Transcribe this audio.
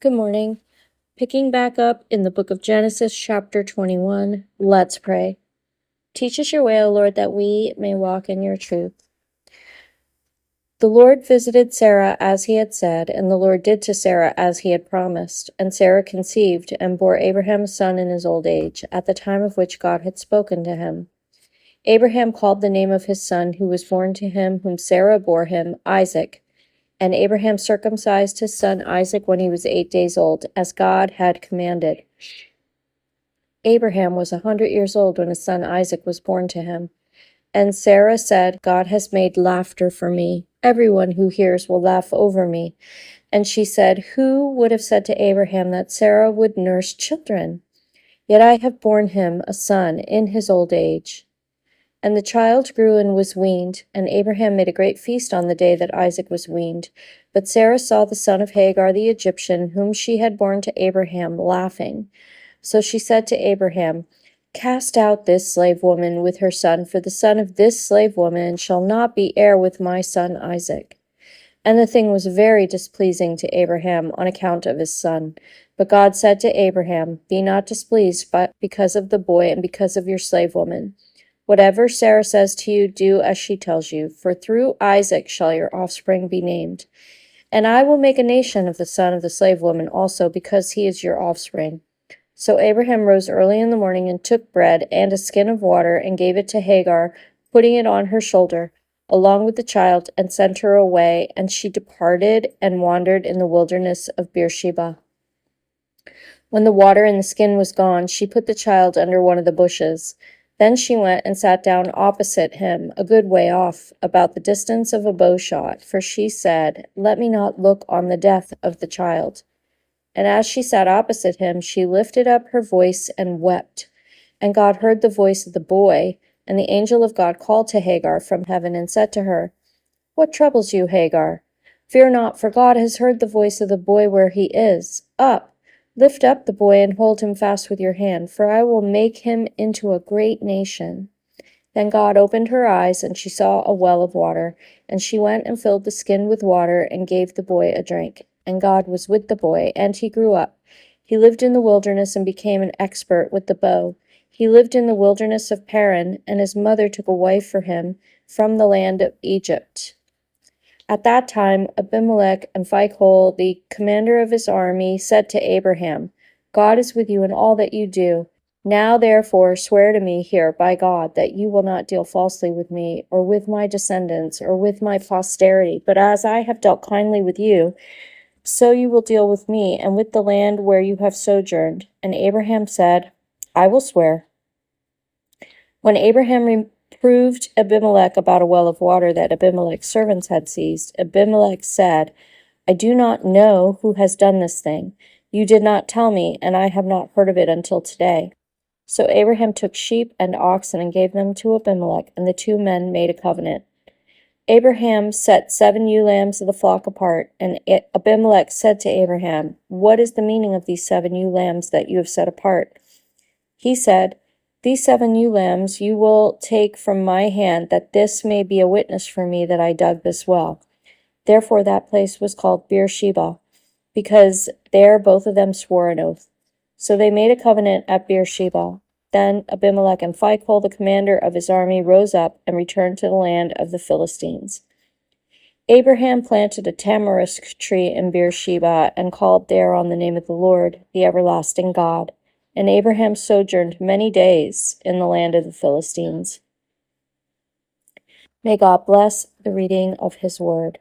Good morning. Picking back up in the book of Genesis, chapter 21, let's pray. Teach us your way, O Lord, that we may walk in your truth. The Lord visited Sarah as he had said, and the Lord did to Sarah as he had promised. And Sarah conceived and bore Abraham a son in his old age, at the time of which God had spoken to him. Abraham called the name of his son who was born to him, whom Sarah bore him, Isaac. And Abraham circumcised his son Isaac when he was 8 days old, as God had commanded. Abraham was 100 years old when his son Isaac was born to him. And Sarah said, God has made laughter for me. Everyone who hears will laugh over me. And she said, Who would have said to Abraham that Sarah would nurse children? Yet I have borne him a son in his old age. And the child grew and was weaned, and Abraham made a great feast on the day that Isaac was weaned. But Sarah saw the son of Hagar the Egyptian, whom she had borne to Abraham, laughing. So she said to Abraham, Cast out this slave woman with her son, for the son of this slave woman shall not be heir with my son Isaac. And the thing was very displeasing to Abraham on account of his son. But God said to Abraham, Be not displeased because of the boy and because of your slave woman. Whatever Sarah says to you, do as she tells you, for through Isaac shall your offspring be named. And I will make a nation of the son of the slave woman also, because he is your offspring. So Abraham rose early in the morning and took bread and a skin of water and gave it to Hagar, putting it on her shoulder, along with the child, and sent her away. And she departed and wandered in the wilderness of Beersheba. When the water in the skin was gone, she put the child under one of the bushes. Then she went and sat down opposite him, a good way off, about the distance of a bow shot, for she said, Let me not look on the death of the child. And as she sat opposite him, she lifted up her voice and wept. And God heard the voice of the boy, and the angel of God called to Hagar from heaven and said to her, What troubles you, Hagar? Fear not, for God has heard the voice of the boy where he is. Up! Lift up the boy and hold him fast with your hand, for I will make him into a great nation. Then God opened her eyes, and she saw a well of water, and she went and filled the skin with water and gave the boy a drink. And God was with the boy, and he grew up. He lived in the wilderness and became an expert with the bow. He lived in the wilderness of Paran, and his mother took a wife for him from the land of Egypt. At that time, Abimelech and Phicol, the commander of his army, said to Abraham, God is with you in all that you do. Now, therefore, swear to me here by God that you will not deal falsely with me, or with my descendants, or with my posterity, but as I have dealt kindly with you, so you will deal with me and with the land where you have sojourned. And Abraham said, I will swear. When Abraham reproved Abimelech about a well of water that Abimelech's servants had seized, Abimelech said, I do not know who has done this thing. You did not tell me, and I have not heard of it until today. So Abraham took sheep and oxen and gave them to Abimelech, and the two men made a covenant. Abraham set 7 ewe lambs of the flock apart, and Abimelech said to Abraham, What is the meaning of these 7 ewe lambs that you have set apart? He said, These 7 ewe lambs you will take from my hand, that this may be a witness for me that I dug this well. Therefore that place was called Beersheba, because there both of them swore an oath. So they made a covenant at Beersheba. Then Abimelech and Phicol, the commander of his army, rose up and returned to the land of the Philistines. Abraham planted a tamarisk tree in Beersheba and called there on the name of the Lord, the everlasting God. And Abraham sojourned many days in the land of the Philistines. May God bless the reading of his word.